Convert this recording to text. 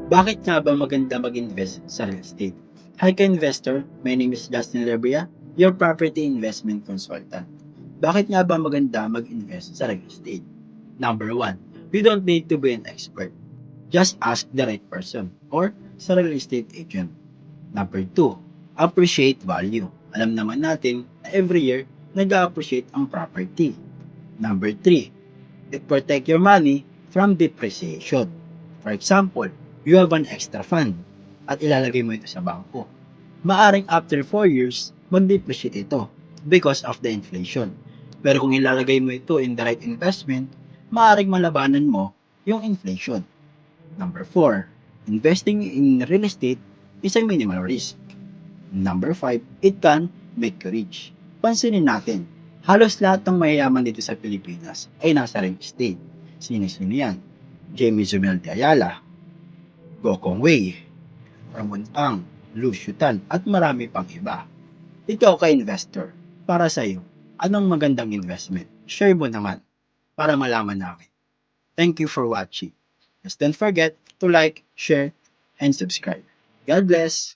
Bakit nga ba maganda mag-invest sa real estate? Hi ka-investor, my name is Justin Rebria, your property investment consultant. Bakit nga ba maganda mag-invest sa real estate? Number one, you don't need to be an expert. Just ask the right person or sa real estate agent. Number two, appreciate value. Alam naman natin na every year, nag-appreciate ang property. Number three, it protect your money from depreciation. For example, you have an extra fund at ilalagay mo ito sa bangko. Maaring after 4 years, mag-depreciate ito because of the inflation. Pero kung ilalagay mo ito in the right investment, maaring malabanan mo yung inflation. Number 4, investing in real estate is a minimal risk. Number 5, it can make you rich. Pansinin natin, halos lahat ng mayayaman dito sa Pilipinas ay nasa real estate. Sino-sino yan? Jamie Zumel de Ayala, Gokong Wei, Ramon Ang, Lucio Tan, at marami pang iba. Ikaw ka-investor, para sa iyo, anong magandang investment? Share mo naman para malaman namin. Thank you for watching. Just don't forget to like, share, and subscribe. God bless!